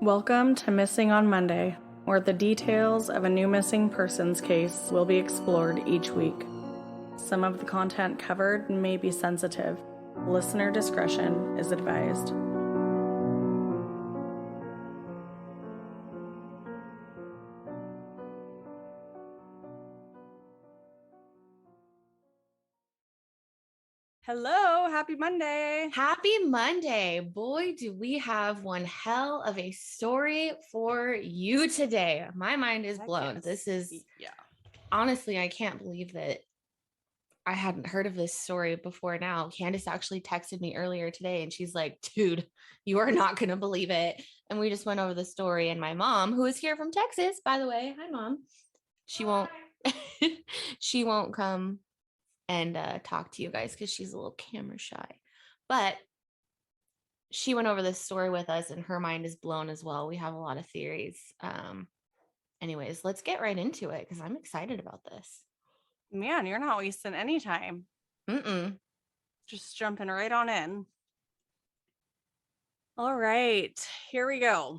Welcome to Missing on Monday, where the details of a new missing persons case will be explored each week. Some of the content covered may be sensitive. Listener discretion is advised. Hello, happy Monday. Happy Monday. Boy, do we have one hell of a story for you today. My mind is blown. This is, honestly, I can't believe that I hadn't heard of this story before now. Candace actually texted me earlier today and she's like, dude, you are not going to believe it. And we just went over the story. And my mom, who is here from Texas, by the way, hi, Mom. She won't come and talk to you guys because she's a little camera shy, but she went over this story with us and her mind is blown as well. We have a lot of theories. Anyways, let's get right into it because I'm excited about this. Man, you're not wasting any time. Just jumping right on in. All right, here we go.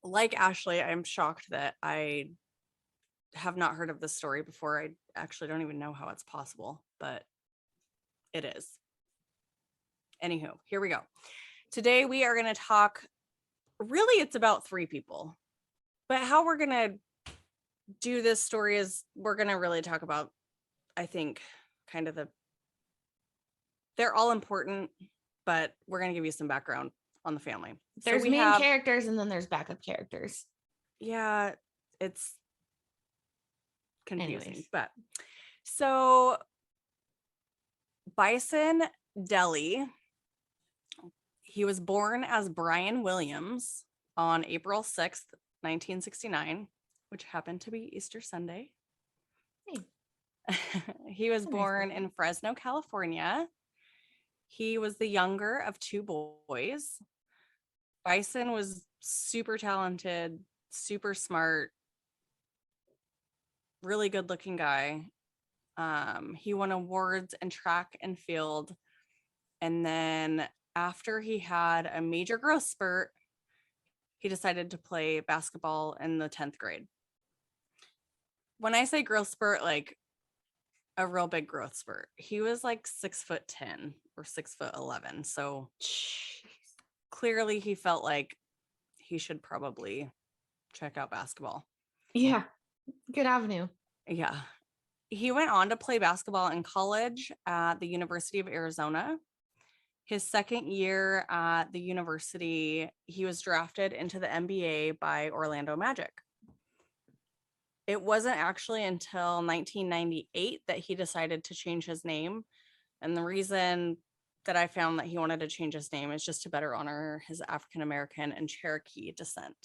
Like Ashley, I'm shocked that I have not heard of this story before. I actually don't even know how it's possible, but it is. Anywho, here we go. Today we are going to talk, really it's about three people, but how we're going to do this story is we're going to really talk about, I think, kind of they're all important, but we're going to give you some background on the family. There's main characters and then there's backup characters. Yeah, it's confusing. Anyways. But so Bison Dele, he was born as Brian Williams on April 6th, 1969, which happened to be Easter Sunday. Hey. He was born in Fresno, California. He was the younger of two boys. Bison was super talented, super smart, really good looking guy. He won awards in track and field. And then after he had a major growth spurt, he decided to play basketball in the 10th grade. When I say growth spurt, like a real big growth spurt, he was like 6'10" or 6'11". So clearly he felt like he should probably check out basketball. Yeah. Good avenue. Yeah. He went on to play basketball in college at the University of Arizona. His second year at the university, he was drafted into the NBA by Orlando Magic. It wasn't actually until 1998 that he decided to change his name. And the reason that I found that he wanted to change his name is just to better honor his African-American and Cherokee descent.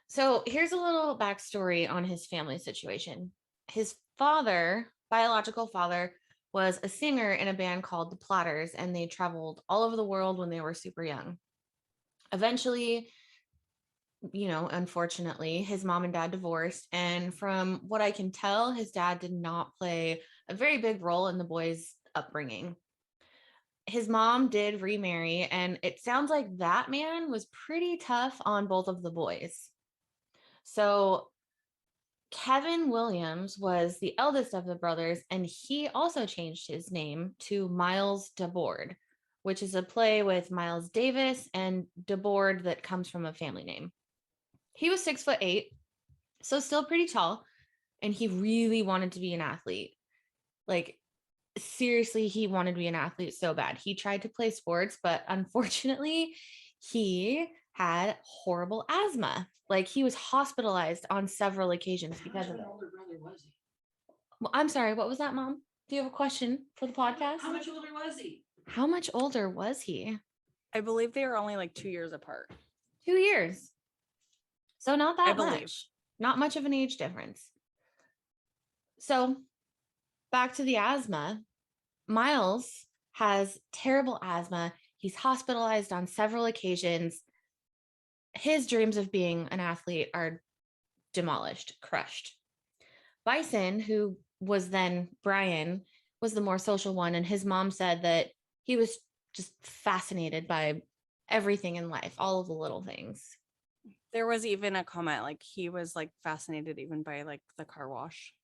So here's a little backstory on his family situation. His father, biological father, was a singer in a band called the Platters, and they traveled all over the world when they were super young. Eventually, unfortunately, his mom and dad divorced. And from what I can tell, his dad did not play a very big role in the boys' upbringing. His mom did remarry, and it sounds like that man was pretty tough on both of the boys. So Kevin Williams was the eldest of the brothers, and he also changed his name to Miles Dabord, which is a play with Miles Davis and Dabord that comes from a family name. He was 6'8", so still pretty tall, and he really wanted to be an athlete. Like, seriously, he wanted to be an athlete so bad. He tried to play sports, but unfortunately, he had horrible asthma. Like, he was hospitalized on several occasions because of it. How much older brother was he? Well, I'm sorry, what was that, Mom? Do you have a question for the podcast? How much older was he? How much older was he? I believe they were only like 2 years apart. 2 years. So not that much. Not much of an age difference. So back to the asthma. Miles has terrible asthma. He's hospitalized on several occasions. His dreams of being an athlete are demolished, crushed. Bison, who was then Brian, was the more social one. And his mom said that he was just fascinated by everything in life, all of the little things. There was even a comment like he was like fascinated even by like the car wash.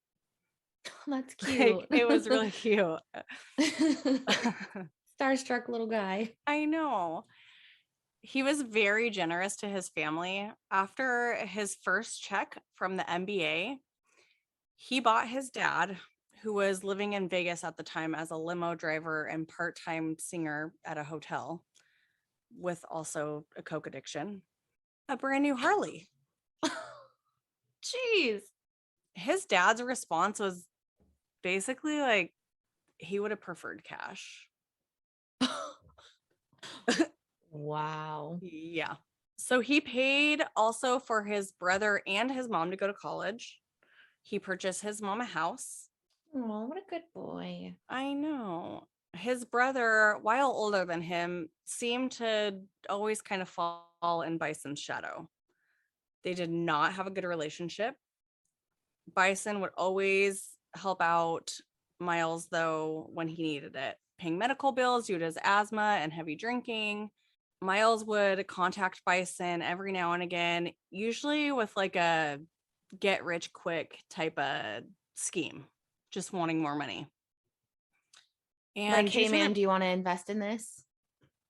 That's Like cute. it was really cute. Starstruck little guy. I know. He was very generous to his family. After his first check from the NBA, he bought his dad, who was living in Vegas at the time as a limo driver and part-time singer at a hotel with also a coke addiction, a brand new Harley. Jeez. His dad's response was basically like he would have preferred cash. Wow. Yeah. So he paid also for his brother and his mom to go to college. He purchased his mom a house. Oh, what a good boy. I know. His brother, while older than him, seemed to always kind of fall in Bison's shadow. They did not have a good relationship. Bison would always help out Miles, though, when he needed it, paying medical bills due to his asthma and heavy drinking. Miles would contact Bison every now and again, usually with like a get rich quick type of scheme, just wanting more money. And Like, hey man, do you want to invest in this?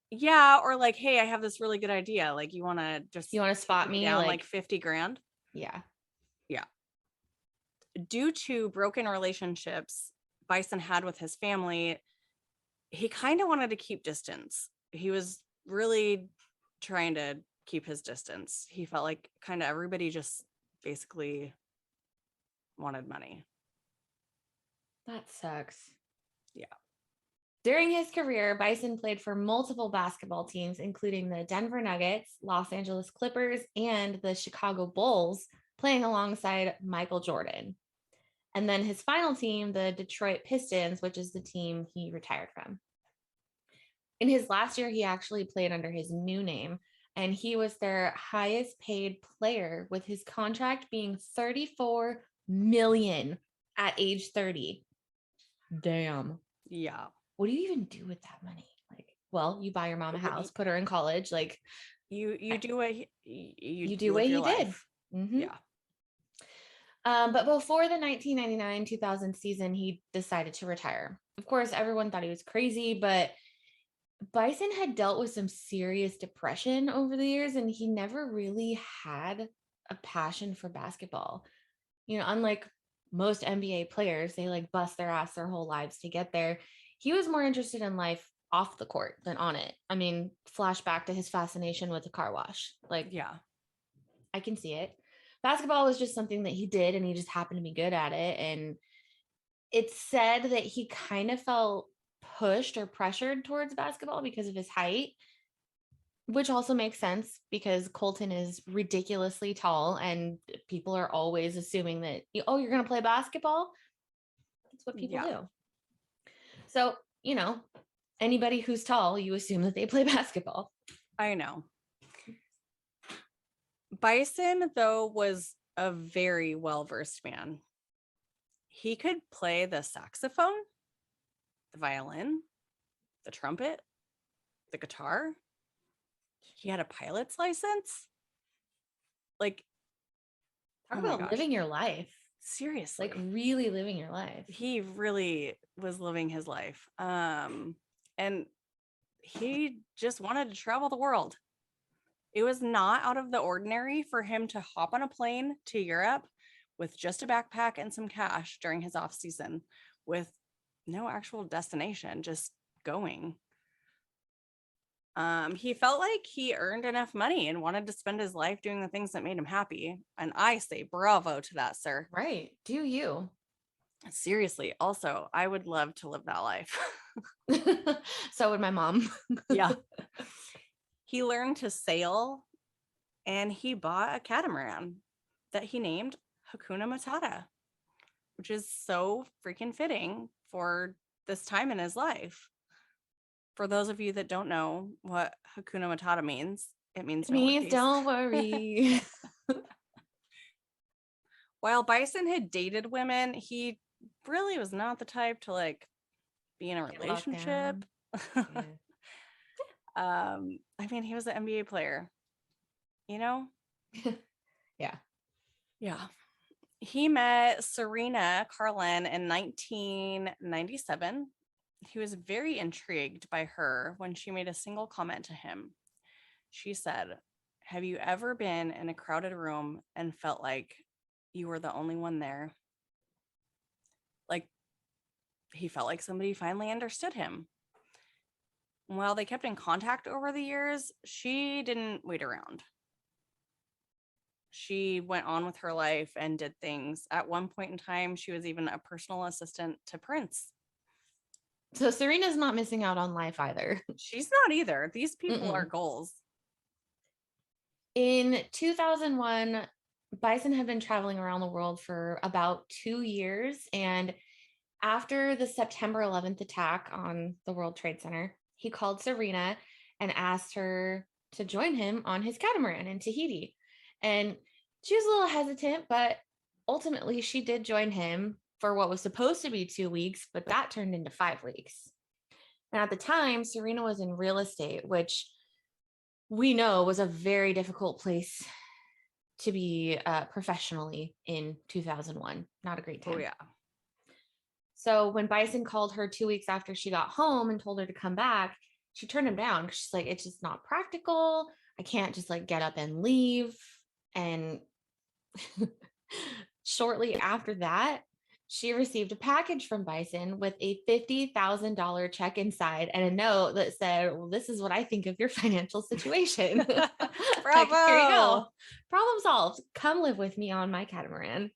yeah, or like, hey, I have this really good idea. Like, you want to just You want to spot me? down like 50 grand? Yeah. Yeah. Due to broken relationships Bison had with his family, he kind of wanted to keep distance. He was really trying to keep his distance. He felt like kind of everybody just basically wanted money. That sucks. Yeah. During his career, Bison played for multiple basketball teams, including the Denver Nuggets, Los Angeles Clippers, and the Chicago Bulls, playing alongside Michael Jordan. And then his final team, the Detroit Pistons, which is the team he retired from. In his last year, he actually played under his new name, and he was their highest paid player, with his contract being $34 million at age 30. Damn. Yeah. What do you even do with that money? Like, well, you buy your mom a house, put her in college. Like, you do what you do what he did. Mm-hmm. Yeah. But before the 1999-2000 season, he decided to retire. Of course, everyone thought he was crazy, but Bison had dealt with some serious depression over the years, and he never really had a passion for basketball. You know, unlike most NBA players, they like bust their ass their whole lives to get there. He was more interested in life off the court than on it. I mean, flashback to his fascination with the car wash. Like, Yeah. I can see it. Basketball was just something that he did, and he just happened to be good at it. And it's said that he kind of felt pushed or pressured towards basketball because of his height, which also makes sense because Colton is ridiculously tall, and people are always assuming that, oh, you're going to play basketball. That's what people do. So, you know, anybody who's tall, you assume that they play basketball. I know. Bison, though, was a very well-versed man. He could play the saxophone, the violin, the trumpet, the guitar. He had a pilot's license. Like, talk about living your life. Seriously. Like, really living your life. He really was living his life. And he just wanted to travel the world. It was not out of the ordinary for him to hop on a plane to Europe with just a backpack and some cash during his off season with no actual destination, just going. He felt like he earned enough money and wanted to spend his life doing the things that made him happy. And I say bravo to that, sir. Right. Do you? Seriously. Also, I would love to live that life. So would my mom. Yeah. He learned to sail, and he bought a catamaran that he named Hukuna Matata, which is so freaking fitting for this time in his life. For those of you that don't know what Hukuna Matata means, it means don't worry. While Bison had dated women, he really was not the type to like be in a relationship. I mean, he was an NBA player, you know? Yeah. Yeah. He met Serena Karlan in 1997. He was very intrigued by her when she made a single comment to him. She said, "Have you ever been in a crowded room and felt like you were the only one there?" Like he felt like somebody finally understood him. While they kept in contact over the years, she didn't wait around. She went on with her life and did things. At one point in time, she was even a personal assistant to Prince. So Serena's not missing out on life either. She's not either. These people are Mm-mm. goals. In 2001, Bison had been traveling around the world for about 2 years. And after the September 11th attack on the World Trade Center, he called Serena and asked her to join him on his catamaran in Tahiti. And she was a little hesitant, but ultimately she did join him for what was supposed to be 2 weeks, but that turned into 5 weeks. And at the time, Serena was in real estate, which we know was a very difficult place to be professionally in 2001. Not a great time. Oh, yeah. So when Bison called her 2 weeks after she got home and told her to come back, she turned him down because she's like, it's just not practical. I can't just like get up and leave. And shortly after that, she received a package from Bison with a $50,000 check inside and a note that said, "Well, this is what I think of your financial situation." Like, here you go. Bravo. Problem solved. Come live with me on my catamaran.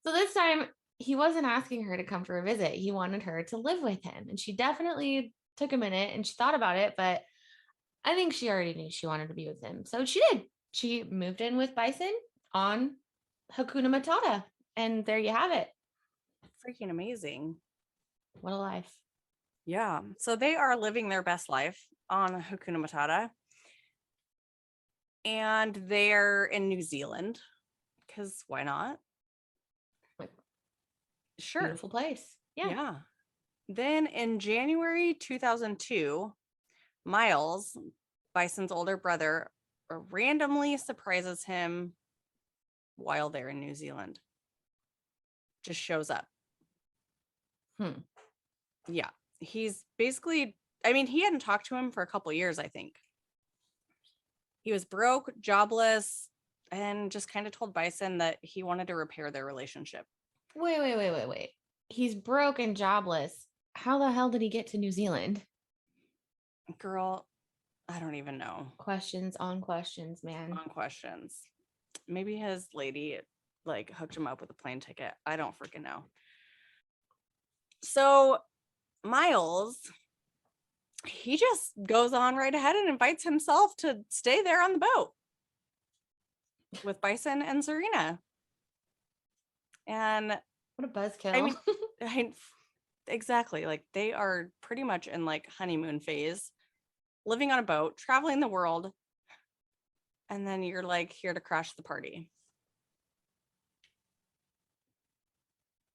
So this time, he wasn't asking her to come for a visit. He wanted her to live with him. And she definitely took a minute and she thought about it, but I think she already knew she wanted to be with him. So she did. She moved in with Bison on Hukuna Matata. And there you have it. Freaking amazing. What a life. Yeah. So they are living their best life on Hukuna Matata. And they're in New Zealand because why not? Like, Sure. beautiful place. Yeah. Yeah. Then in January 2002, Miles, Bison's older brother, randomly surprises him while they're in New Zealand. Just shows up. Yeah. He's basically, I mean, he hadn't talked to him for a couple years, I think. He was broke, jobless, and just kind of told Bison that he wanted to repair their relationship. Wait. He's broke and jobless. How the hell did he get to New Zealand? Girl, I don't even know. Questions on questions, man. On questions. Maybe his lady like hooked him up with a plane ticket. I don't freaking know. So Miles, he just goes on right ahead and invites himself to stay there on the boat with Bison and Serena. And what a buzzkill. I mean, exactly. Like they are pretty much in like honeymoon phase, living on a boat, traveling the world. And then you're like here to crash the party.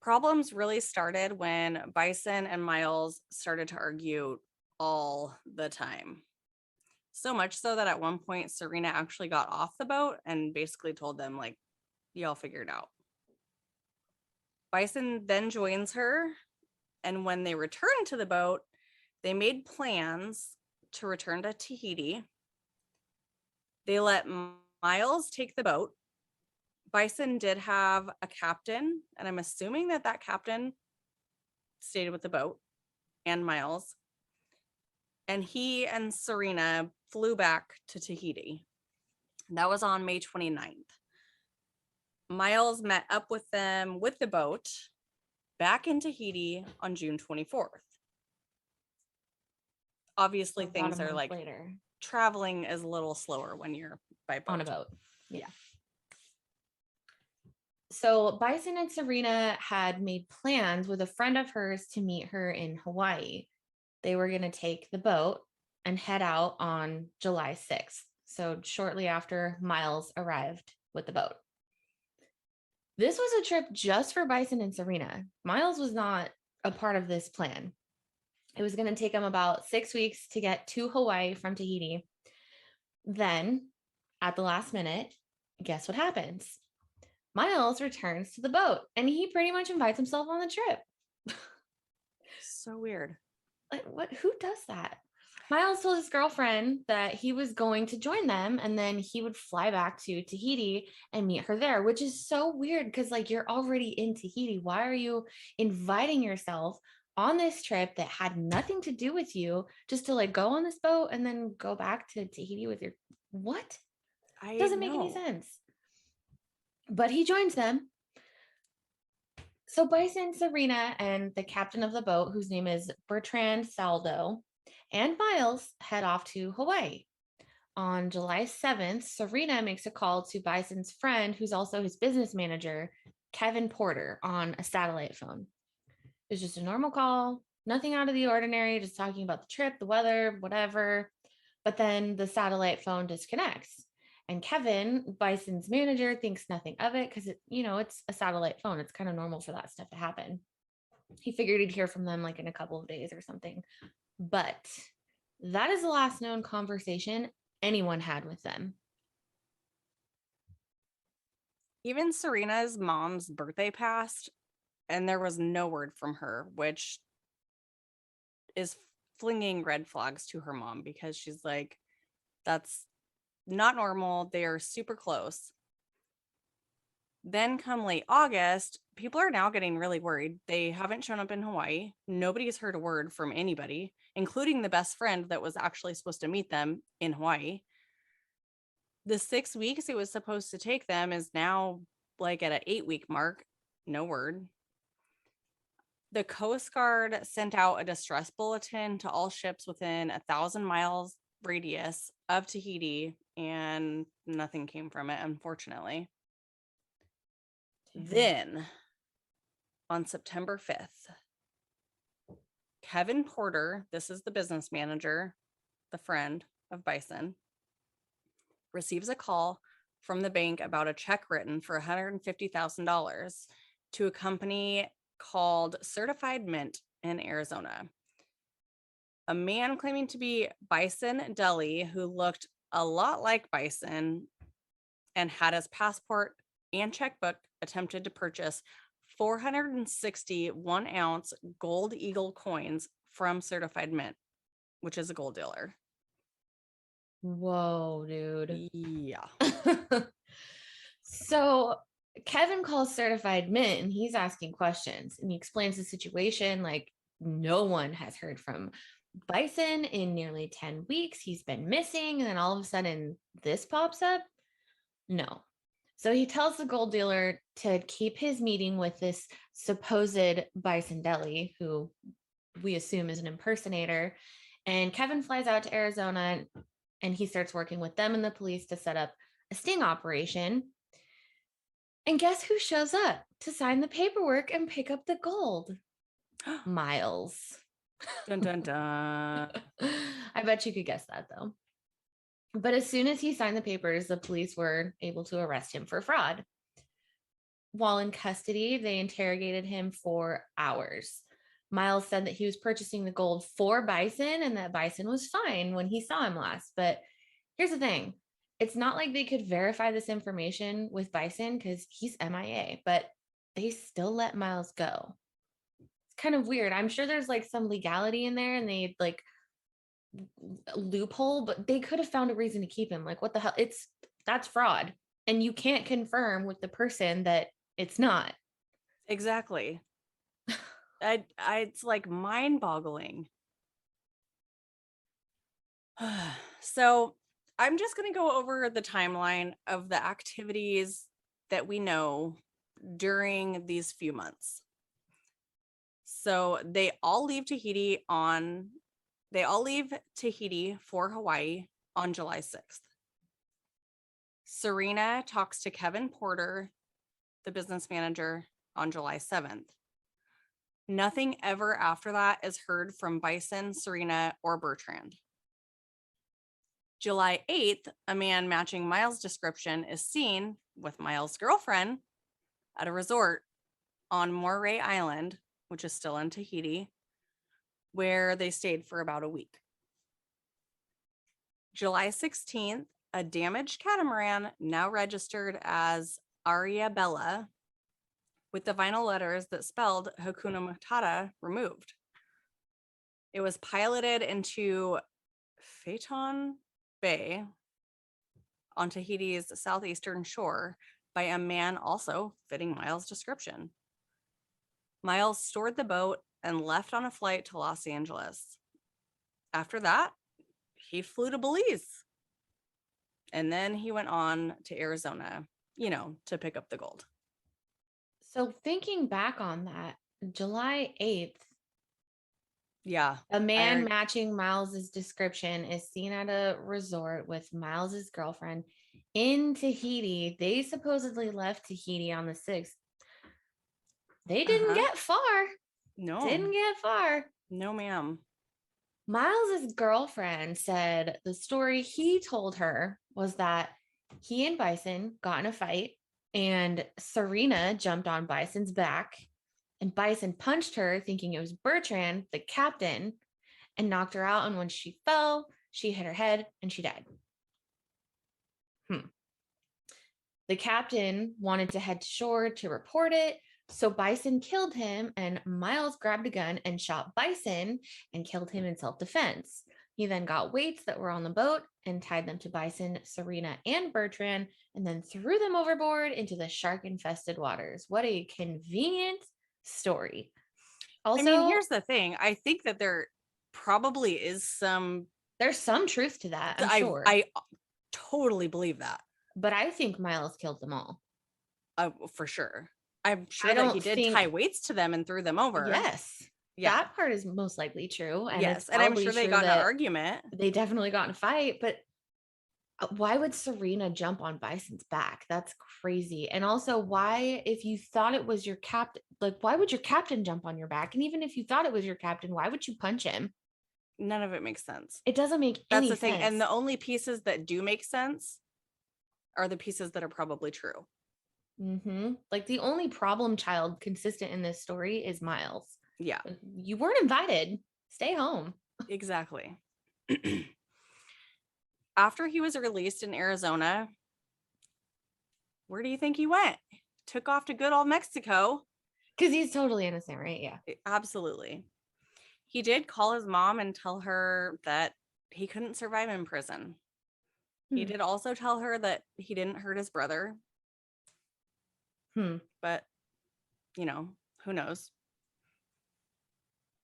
Problems really started when Bison and Miles started to argue all the time. So much so that at one point, Serena actually got off the boat and basically told them, like, y'all figure it out. Bison then joins her. And when they return to the boat, they made plans to return to Tahiti. They let Miles take the boat. Bison did have a captain, and I'm assuming that that captain stayed with the boat and Miles. And he and Serena flew back to Tahiti. That was on May 29th. Miles met up with them with the boat back in Tahiti on June 24th. Obviously, things are like later. Traveling is a little slower when you're by boat. On a boat. Yeah. So Bison and Serena had made plans with a friend of hers to meet her in Hawaii. They were going to take the boat and head out on July 6th. So shortly after Miles arrived with the boat. This was a trip just for Bison and Serena. Miles was not a part of this plan. It was going to take them about 6 weeks to get to Hawaii from Tahiti. Then, at the last minute, guess what happens? Miles returns to the boat and he pretty much invites himself on the trip. So weird. Like, what? Who does that? Miles told his girlfriend that he was going to join them and then he would fly back to Tahiti and meet her there, which is so weird because, like, you're already in Tahiti. Why are you inviting yourself on this trip that had nothing to do with you just to like go on this boat and then go back to Tahiti with your what? Doesn't make any sense. But he joins them. So Bison, Serena, and the captain of the boat, whose name is Bertrand Saldo, and Miles head off to Hawaii. On July 7th, Serena makes a call to Bison's friend, who's also his business manager, Kevin Porter, on a satellite phone. It was just a normal call, nothing out of the ordinary, just talking about the trip, the weather, whatever. But then the satellite phone disconnects. And Kevin, Bison's manager, thinks nothing of it because it's a satellite phone. It's kind of normal for that stuff to happen. He figured he'd hear from them like in a couple of days or something. But that is the last known conversation anyone had with them. Even Serena's mom's birthday passed and there was no word from her, which is flinging red flags to her mom because she's like, that's not normal. They are super close. Then come late August, people are now getting really worried. They haven't shown up in Hawaii. Nobody's heard a word from anybody, including the best friend that was actually supposed to meet them in Hawaii. The 6 weeks it was supposed to take them is now like at an 8-week mark. No word. The Coast Guard sent out a distress bulletin to all ships within 1,000 miles radius of Tahiti, and nothing came from it, unfortunately. Then, on September 5th, Kevin Porter, this is the business manager, the friend of Bison, receives a call from the bank about a check written for $150,000 to a company called Certified Mint in Arizona. A man claiming to be Bison Dele, who looked a lot like Bison and had his passport and checkbook, attempted to purchase 460 1-ounce gold eagle coins from Certified Mint, which is a gold dealer. Whoa, dude. Yeah. So Kevin calls Certified Mint and he's asking questions and he explains the situation like no one has heard from Bison in nearly 10 weeks. He's been missing. And then all of a sudden this pops up. No. So he tells the gold dealer to keep his meeting with this supposed Bison Dele, who we assume is an impersonator. And Kevin flies out to Arizona and he starts working with them and the police to set up a sting operation. And guess who shows up to sign the paperwork and pick up the gold? Miles. Dun, dun, dun. I bet you could guess that though. But as soon as he signed the papers, the police were able to arrest him for fraud. While in custody, they interrogated him for hours. Miles said that he was purchasing the gold for Bison and that Bison was fine when he saw him last. But here's the thing. It's not like they could verify this information with Bison because he's MIA, but they still let Miles go. It's kind of weird. I'm sure there's like some legality in there and they like loophole, but they could have found a reason to keep him. Like, what the hell? That's fraud. And you can't confirm with the person that it's not. Exactly. It's like mind-boggling. So I'm just going to go over the timeline of the activities that we know during these few months. So they all leave Tahiti for Hawaii on July 6th. Serena talks to Kevin Porter, the business manager, on July 7th. Nothing ever after that is heard from Bison, Serena, or Bertrand. July 8th, a man matching Miles' description is seen with Miles' girlfriend at a resort on Moray Island, which is still in Tahiti, where they stayed for about a week. July 16th, a damaged catamaran, now registered as Raiatea, with the vinyl letters that spelled Hukuna Matata removed. It was piloted into Pape'ete Bay on Tahiti's southeastern shore by a man also fitting Miles' description. Miles stored the boat and left on a flight to Los Angeles. After that, he flew to Belize. And then he went on to Arizona, to pick up the gold. So thinking back on that, July 8th, Yeah. a man matching Miles's description is seen at a resort with Miles's girlfriend in Tahiti. They supposedly left Tahiti on the 6th. They didn't get far. No. Didn't get far. No, ma'am. Miles's girlfriend said the story he told her was that he and Bison got in a fight and Serena jumped on Bison's back and Bison punched her thinking it was Bertrand, the captain, and knocked her out. And when she fell, she hit her head and she died. The captain wanted to head to shore to report it. So Bison killed him and Miles grabbed a gun and shot Bison and killed him in self-defense. He then got weights that were on the boat and tied them to Bison, Serena, and Bertrand, and then threw them overboard into the shark-infested waters. What a convenient story. Also, here's the thing. I think that there probably is there's some truth to that, I'm sure. I totally believe that. But I think Miles killed them all. For sure. I'm sure that he did tie weights to them and threw them over. Yes. Yeah. That part is most likely true. And yes. And I'm sure they got in an argument. They definitely got in a fight. But why would Serena jump on Bison's back? That's crazy. And also, why, if you thought it was your captain, why would your captain jump on your back? And even if you thought it was your captain, why would you punch him? None of it makes sense. It doesn't make any sense. That's the thing. And the only pieces that do make sense are the pieces that are probably true. The only problem child consistent in this story is Miles. Yeah. You weren't invited. Stay home. Exactly. After he was released in Arizona, where do you think he went? Took off to good old Mexico. Because he's totally innocent, right? Yeah. Absolutely. He did call his mom and tell her that he couldn't survive in prison. He did also tell her that he didn't hurt his brother. But, who knows?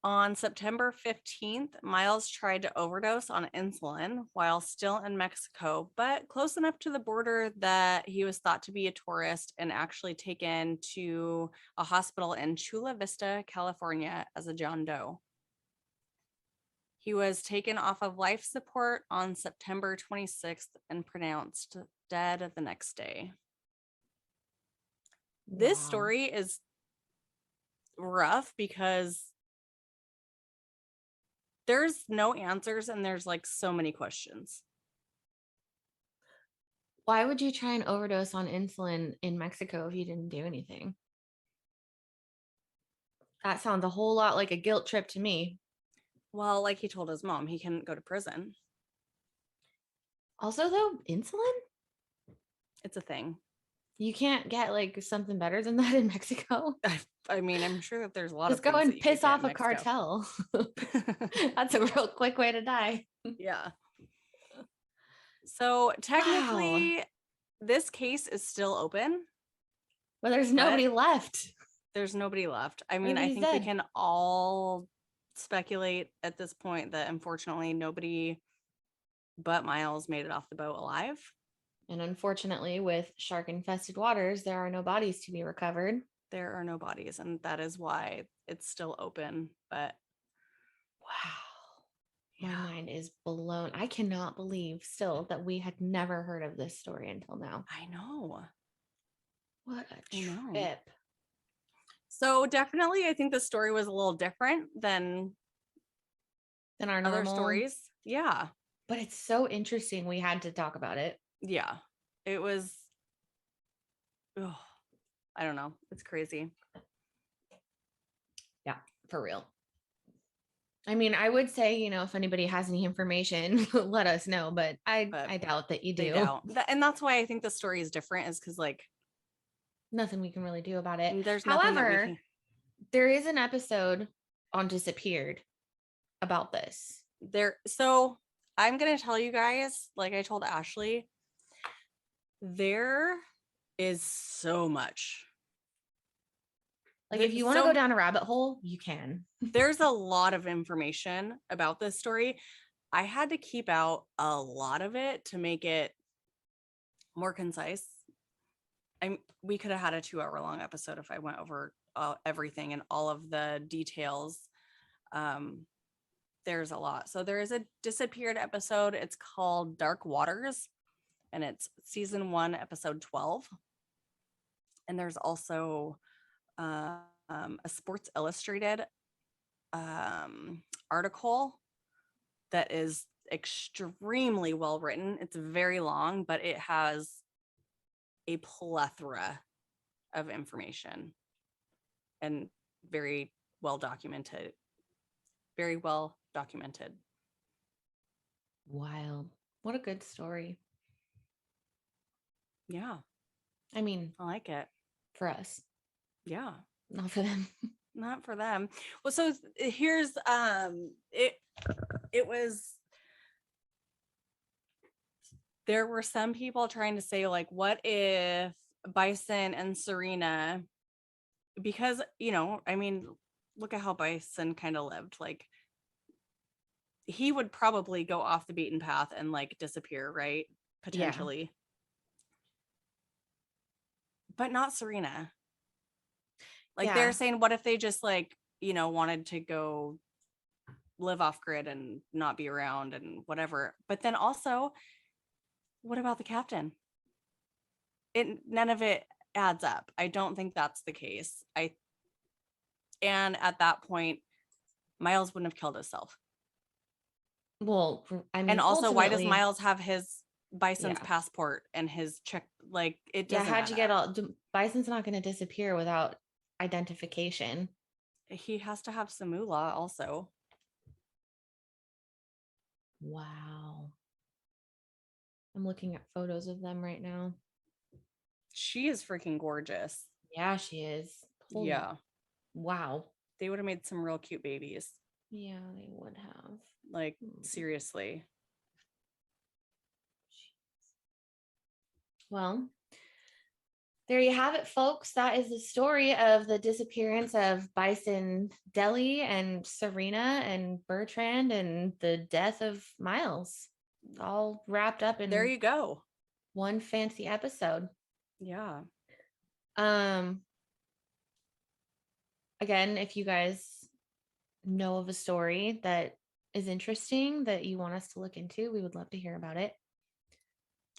On September 15th, Miles tried to overdose on insulin while still in Mexico, but close enough to the border that he was thought to be a tourist and actually taken to a hospital in Chula Vista, California as a John Doe. He was taken off of life support on September 26th and pronounced dead the next day. Wow. This story is rough because there's no answers and there's so many questions. Why would you try and overdose on insulin in Mexico if you didn't do anything? That sounds a whole lot like a guilt trip to me. Well, like he told his mom, he couldn't go to prison. Also, though, insulin? It's a thing. You can't get something better than that in Mexico. I'm sure that there's a lot of things. Just go and piss off a cartel. That's a real quick way to die. Yeah. So technically, this case is still open. Well, there's nobody left. There's nobody left. I think we can all speculate at this point that unfortunately nobody but Miles made it off the boat alive. And unfortunately, with shark-infested waters, there are no bodies to be recovered. There are no bodies, and that is why it's still open. But wow, my mind is blown. I cannot believe still that we had never heard of this story until now. I know. What a trip. So definitely, I think the story was a little different than our other normal stories. Yeah. But it's so interesting. We had to talk about it. Yeah. It was, I don't know. It's crazy. Yeah, for real. I mean, I would say, if anybody has any information, let us know, but But I doubt that you they do. don't. And that's why I think the story is different, is because like Nothing we can really do about it. there's nothing that we However, can. there is an episode on Disappeared about this. So I'm gonna tell you guys, like I told Ashley, there is so much. Like, if you want to go down a rabbit hole, you can. There's a lot of information about this story. I had to keep out a lot of it to make it more concise. We could have had a 2-hour long episode if I went over everything and all of the details. There's a lot. So there is a Disappeared episode. It's called Dark Waters, and it's season 1, episode 12. And there's also a Sports Illustrated article that is extremely well written. It's very long, but it has a plethora of information and very well documented. Very well documented. Wild. What a good story. Yeah. I mean, I like it. For us. Yeah. Not for them. Not for them. Well, so here's it was, there were some people trying to say, like, what if Bison and Serena, because, I mean, look at how Bison kind of lived. Like, he would probably go off the beaten path and like disappear, right? Potentially. Yeah. But not Serena. Like, they're saying, what if they just like, wanted to go live off grid and not be around and whatever. But then also, what about the captain? None of it adds up. I don't think that's the case. And at that point, Miles wouldn't have killed himself. Well, I mean, and also, why does Miles have his Bison's passport and his check? Like, it doesn't. How'd you get all? Bison's not going to disappear without identification. He has to have some moolah also. Wow. I'm looking at photos of them right now. She is freaking gorgeous. Yeah, she is. Holy. Yeah. Wow. They would have made some real cute babies. Yeah, they would have. Like, seriously. Well, there you have it, folks. That is the story of the disappearance of Bison Dele and Serena and Bertrand and the death of Miles. All wrapped up in there you go. One fancy episode. Yeah. Again, if you guys know of a story that is interesting that you want us to look into, we would love to hear about it.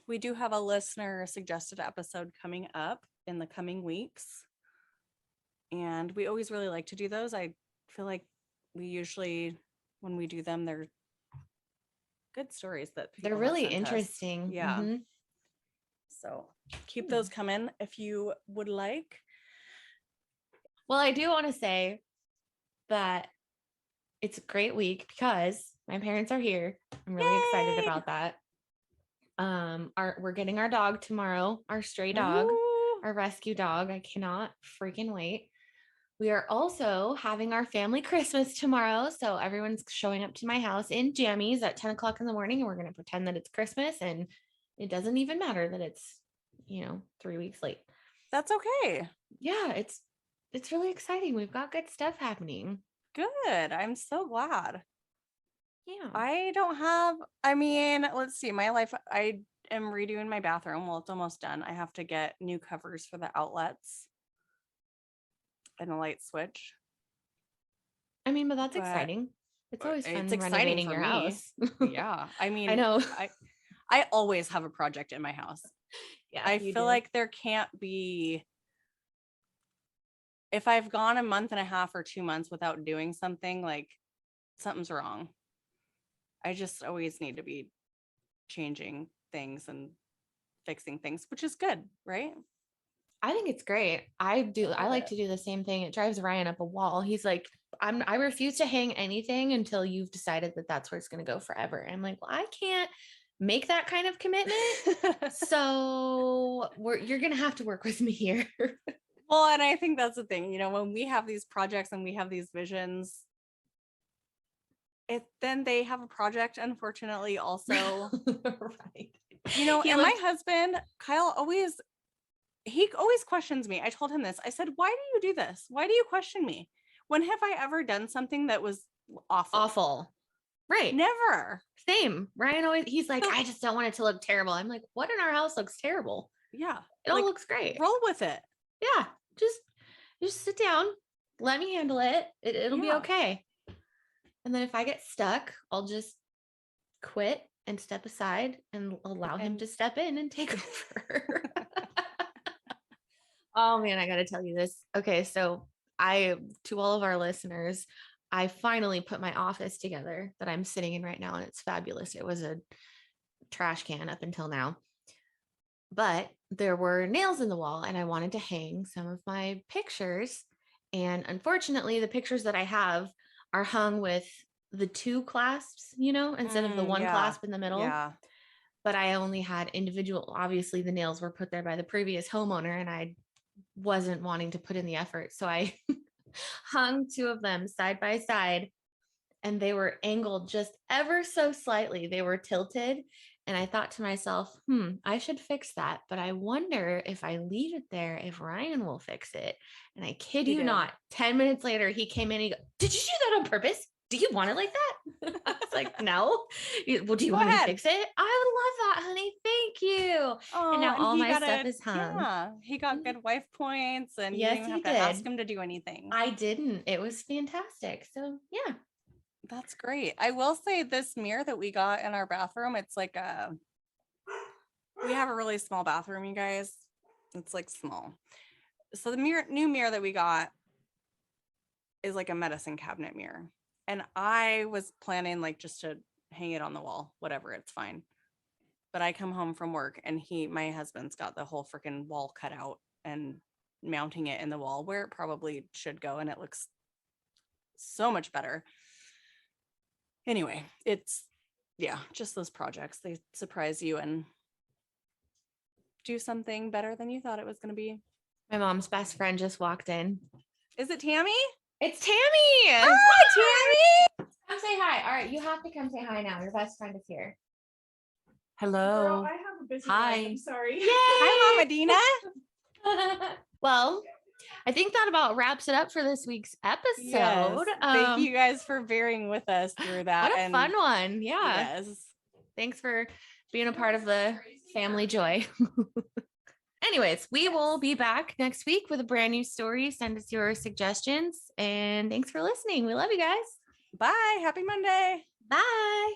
We do have a listener suggested episode coming up in the coming weeks. And we always really like to do those. I feel like we usually, when we do them, they're good stories that people they're really interesting. Us. Yeah. Mm-hmm. So keep those coming if you would like. Well, I do want to say that it's a great week because my parents are here. I'm really excited about that. We're getting our dog tomorrow, our stray dog, our rescue dog. I cannot freaking wait. We are also having our family Christmas tomorrow. So everyone's showing up to my house in jammies at 10 o'clock in the morning, and we're going to pretend that it's Christmas, and it doesn't even matter that it's, 3 weeks late. That's okay. Yeah, it's really exciting. We've got good stuff happening. Good. I'm so glad. Yeah. Let's see. My life, I am redoing my bathroom. Well, it's almost done. I have to get new covers for the outlets and a light switch. But that's exciting. It's always fun renovating your house. Yeah. I know. I always have a project in my house. Yeah. I feel like there can't be, if I've gone a month and a half or 2 months without doing something, like something's wrong. I just always need to be changing things and fixing things, which is good, right? I think it's great. I like to do the same thing. It drives Ryan up a wall. He's like, I refuse to hang anything until you've decided that that's where it's going to go forever. And I'm like, well, I can't make that kind of commitment. So you're going to have to work with me here. Well, and I think that's the thing, you know, when we have these projects and we have these visions, then they have a project, unfortunately, also. Right. You know, and my husband, Kyle, he always questions me. I told him this. I said, why do you do this? Why do you question me? When have I ever done something that was awful? Awful. Right. Never. Same. Ryan he's like, I just don't want it to look terrible. I'm like, what in our house looks terrible? Yeah. It all looks great. Roll with it. Yeah. Just sit down. Let me handle it. It'll be okay. And then if I get stuck, I'll just quit and step aside and allow him to step in and take over. Oh man, I got to tell you this. Okay. So to all of our listeners, I finally put my office together that I'm sitting in right now, and it's fabulous. It was a trash can up until now, but there were nails in the wall and I wanted to hang some of my pictures. And unfortunately, the pictures that I have are hung with the 2 clasps, instead of the 1 clasp in the middle. Yeah. But I only had individual, obviously the nails were put there by the previous homeowner and I wasn't wanting to put in the effort. So I hung 2 of them side by side and they were angled just ever so slightly. They were tilted. And I thought to myself, I should fix that. But I wonder if I leave it there, if Ryan will fix it. And I kid you not, 10 minutes later, he came in and he goes, did you do that on purpose? Do you want it like that? I was like, no. Well, do you want me to fix it? I would love that, honey. Thank you. Oh, and now all my stuff is hung. Yeah, he got good wife points and yes, you didn't have to ask him to do anything. I didn't. It was fantastic. So yeah. That's great. I will say this mirror that we got in our bathroom, it's like we have a really small bathroom, you guys. It's like small. So the new mirror that we got is like a medicine cabinet mirror. And I was planning like just to hang it on the wall, whatever, it's fine. But I come home from work and my husband's got the whole freaking wall cut out and mounting it in the wall where it probably should go. And it looks so much better. Anyway, just those projects. They surprise you and do something better than you thought it was going to be. My mom's best friend just walked in. Is it Tammy? It's Tammy. Hi, Tammy. Come say hi. All right, you have to come say hi now. Your best friend is here. Hello. Girl, I have a busy life. I'm sorry. Yay. Hi, Mama Dina. Well, I think that about wraps it up for this week's episode. Yes. Thank you guys for bearing with us through that. What a fun one. Yeah. Yes. Thanks for being a part of the family joy. Anyways, we will be back next week with a brand new story. Send us your suggestions and thanks for listening. We love you guys. Bye. Happy Monday. Bye.